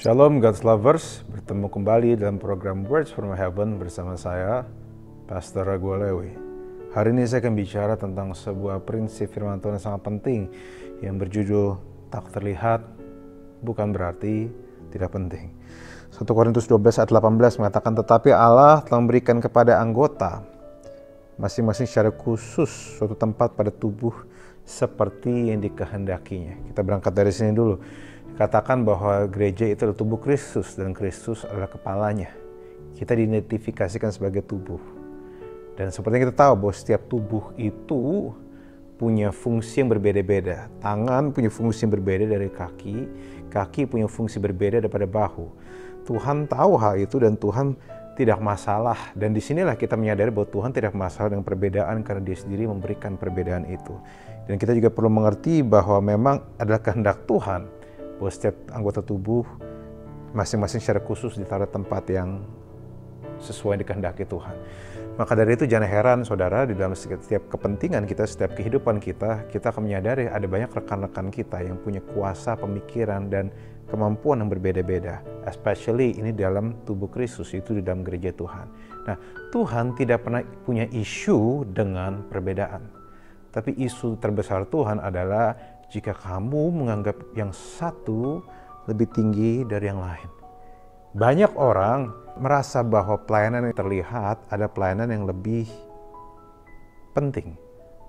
Shalom God's Lovers, bertemu kembali dalam program Words from Heaven bersama saya, Pastor Ragu Lewi. Hari ini saya akan bicara tentang sebuah prinsip firman Tuhan yang sangat penting yang berjudul tak terlihat bukan berarti tidak penting. 1 Korintus 12 ayat 18 mengatakan, tetapi Allah telah memberikan kepada anggota masing-masing secara khusus suatu tempat pada tubuh seperti yang dikehendakinya. Kita berangkat dari sini dulu. Katakan bahwa gereja itu adalah tubuh Kristus dan Kristus adalah kepalanya. Kita diidentifikasikan sebagai tubuh. Dan seperti yang kita tahu bahwa setiap tubuh itu punya fungsi yang berbeda-beda. Tangan punya fungsi yang berbeda dari kaki, kaki punya fungsi berbeda daripada bahu. Tuhan tahu hal itu dan Tuhan tidak masalah. Dan disinilah kita menyadari bahwa Tuhan tidak masalah dengan perbedaan karena Dia sendiri memberikan perbedaan itu. Dan kita juga perlu mengerti bahwa memang adalah kehendak Tuhan bahwa setiap anggota tubuh masing-masing secara khusus ditaruh tempat yang sesuai dikehendaki Tuhan. Maka dari itu jangan heran saudara, di dalam setiap kepentingan kita, setiap kehidupan kita akan menyadari ada banyak rekan-rekan kita yang punya kuasa pemikiran dan kemampuan yang berbeda-beda. Especially ini dalam tubuh Kristus, itu di dalam gereja Tuhan. Nah, Tuhan tidak pernah punya isu dengan perbedaan. Tapi isu terbesar Tuhan adalah jika kamu menganggap yang satu lebih tinggi dari yang lain. Banyak orang merasa bahwa pelayanan yang terlihat ada pelayanan yang lebih penting.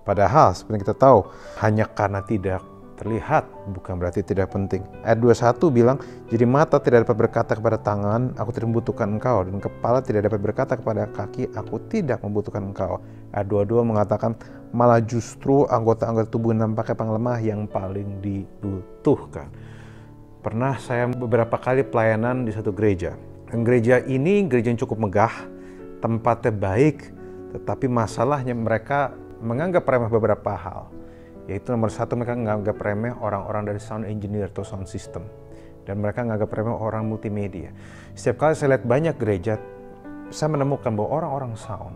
Padahal seperti yang kita tahu, hanya karena tidak terlihat bukan berarti tidak penting. Ayat 21 bilang, jadi mata tidak dapat berkata kepada tangan, aku tidak membutuhkan engkau. Dan kepala tidak dapat berkata kepada kaki, aku tidak membutuhkan engkau. Ayat 22 mengatakan, malah justru anggota-anggota tubuh nampaknya paling lemah yang paling dibutuhkan. Pernah saya beberapa kali pelayanan di satu gereja. Dan gereja ini gereja yang cukup megah, tempatnya baik, tetapi masalahnya mereka menganggap remeh beberapa hal. Yaitu nomor satu, mereka menganggap remeh orang-orang dari sound engineer atau sound system. Dan mereka menganggap remeh orang multimedia. Setiap kali saya lihat banyak gereja, saya menemukan bahwa orang-orang sound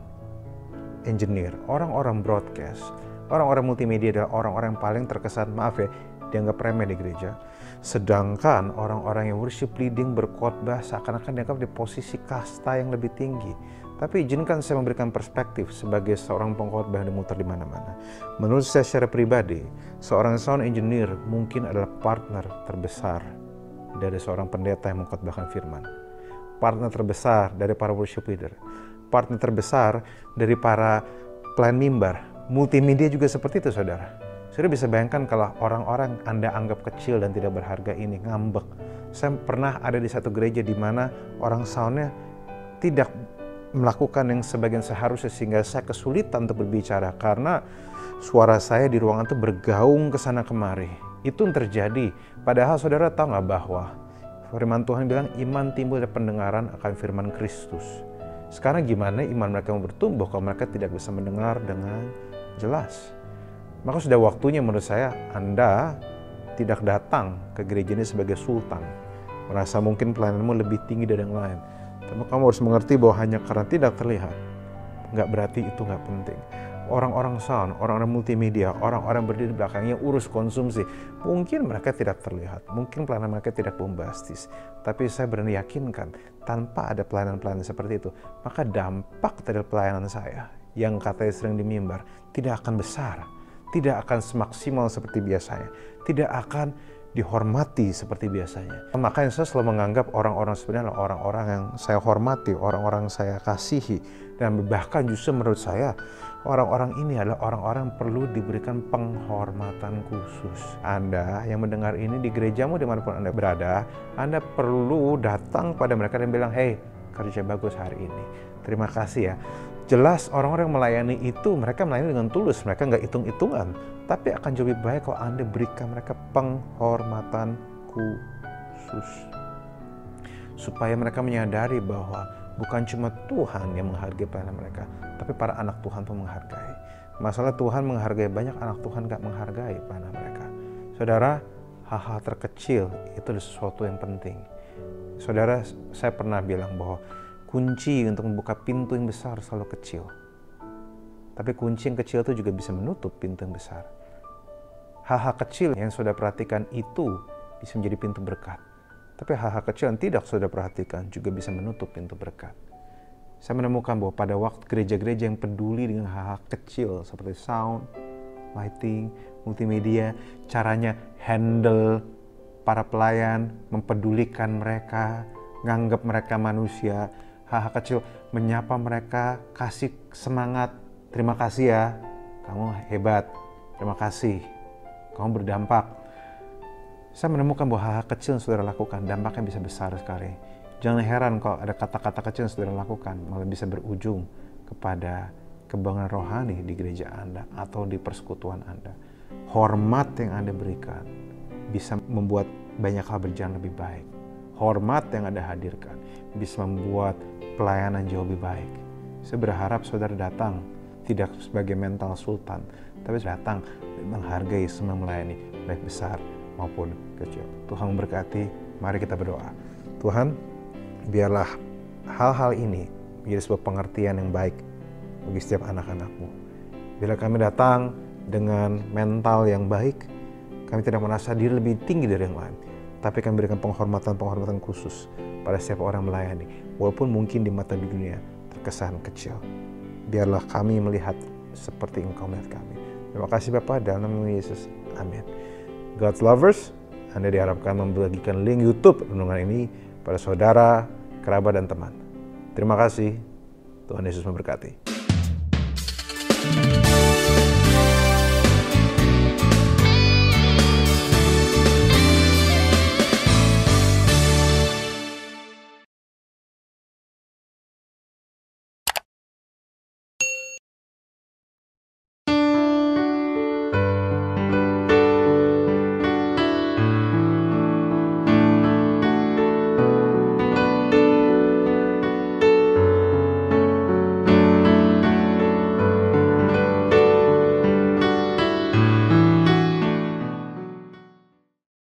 engineer, orang-orang broadcast, orang-orang multimedia adalah orang-orang yang paling terkesan, maaf ya, dianggap remeh di gereja. Sedangkan orang-orang yang worship leading, berkhotbah, seakan-akan dianggap di posisi kasta yang lebih tinggi. Tapi izinkan saya memberikan perspektif sebagai seorang pengkhotbah yang dimutar di mana-mana. Menurut saya secara pribadi, seorang sound engineer mungkin adalah partner terbesar dari seorang pendeta yang mengkhotbahkan firman. Partner terbesar dari para worship leader. Partner terbesar dari para pelayan mimbar. Multimedia juga seperti itu, saudara. Saudara bisa bayangkan kalau orang-orang Anda anggap kecil dan tidak berharga ini ngambek. Saya pernah ada di satu gereja di mana orang soundnya tidak melakukan yang sebagian seharusnya, sehingga saya kesulitan untuk berbicara karena suara saya di ruangan itu bergaung ke sana kemari. Itu yang terjadi. Padahal saudara tahu nggak bahwa firman Tuhan bilang iman timbul dari pendengaran akan firman Kristus. Sekarang gimana iman mereka mau bertumbuh kalau mereka tidak bisa mendengar dengan jelas? Maka sudah waktunya menurut saya Anda tidak datang ke gereja ini sebagai sultan. Merasa mungkin pelayananmu lebih tinggi dari yang lain. Tapi kamu harus mengerti bahwa hanya karena tidak terlihat, nggak berarti itu nggak penting. Orang-orang sound, orang-orang multimedia, orang-orang berdiri di belakangnya urus konsumsi. Mungkin mereka tidak terlihat, mungkin pelayanan mereka tidak bombastis. Tapi saya berani yakinkan, tanpa ada pelayanan-pelayanan seperti itu, maka dampak dari pelayanan saya, yang katanya sering di mimbar, tidak akan besar. Tidak akan semaksimal seperti biasanya. Tidak akan dihormati seperti biasanya. Makanya saya selalu menganggap orang-orang sebenarnya orang-orang yang saya hormati, orang-orang saya kasihi. Dan bahkan justru menurut saya, orang-orang ini adalah orang-orang yang perlu diberikan penghormatan khusus. Anda yang mendengar ini di gerejamu dimanapun Anda berada, Anda perlu datang pada mereka dan bilang, "Hey, kerja bagus hari ini. Terima kasih ya." Jelas orang-orang yang melayani itu, mereka melayani dengan tulus, mereka nggak hitung-hitungan. Tapi akan jauh lebih baik kalau Anda berikan mereka penghormatan khusus. Supaya mereka menyadari bahwa bukan cuma Tuhan yang menghargai pelayanan mereka, tapi para anak Tuhan pun menghargai. Masalah Tuhan menghargai banyak, anak Tuhan nggak menghargai pelayanan mereka. Saudara, hal-hal terkecil itu adalah sesuatu yang penting. Saudara, saya pernah bilang bahwa kunci untuk membuka pintu yang besar selalu kecil. Tapi kunci yang kecil itu juga bisa menutup pintu yang besar. Hal-hal kecil yang saudara perhatikan itu bisa menjadi pintu berkat. Tapi hal-hal kecil yang tidak saudara perhatikan juga bisa menutup pintu berkat. Saya menemukan bahwa pada waktu gereja-gereja yang peduli dengan hal-hal kecil seperti sound, lighting, multimedia, caranya handle para pelayan, mempedulikan mereka, nganggap mereka manusia, hal-hal kecil, menyapa mereka, kasih semangat, terima kasih ya, kamu hebat, terima kasih, kamu berdampak. Saya menemukan bahwa hal-hal kecil yang saudara lakukan, dampaknya bisa besar sekali. Jangan heran kalau ada kata-kata kecil yang saudara lakukan, malah bisa berujung kepada kebanggaan rohani di gereja Anda atau di persekutuan Anda. Hormat yang Anda berikan bisa membuat banyak hal berjalan lebih baik. Hormat yang Anda hadirkan bisa membuat pelayanan jauh lebih baik. Saya berharap saudara datang tidak sebagai mental sultan, tapi datang menghargai semua melayani, baik besar maupun kecil. Tuhan memberkati. Mari kita berdoa. Tuhan, biarlah hal-hal ini menjadi sebuah pengertian yang baik bagi setiap anak-anak-Mu. Bila kami datang dengan mental yang baik, kami tidak merasa diri lebih tinggi dari yang lain, tapi kami berikan penghormatan khusus pada setiap orang melayani, walaupun mungkin di mata dunia terkesan kecil. Biarlah kami melihat seperti Engkau melihat kami. Terima kasih Bapa, dalam nama Yesus. Amin. God's lovers, Anda diharapkan membagikan link YouTube renungan ini pada saudara, kerabat, dan teman. Terima kasih. Tuhan Yesus memberkati.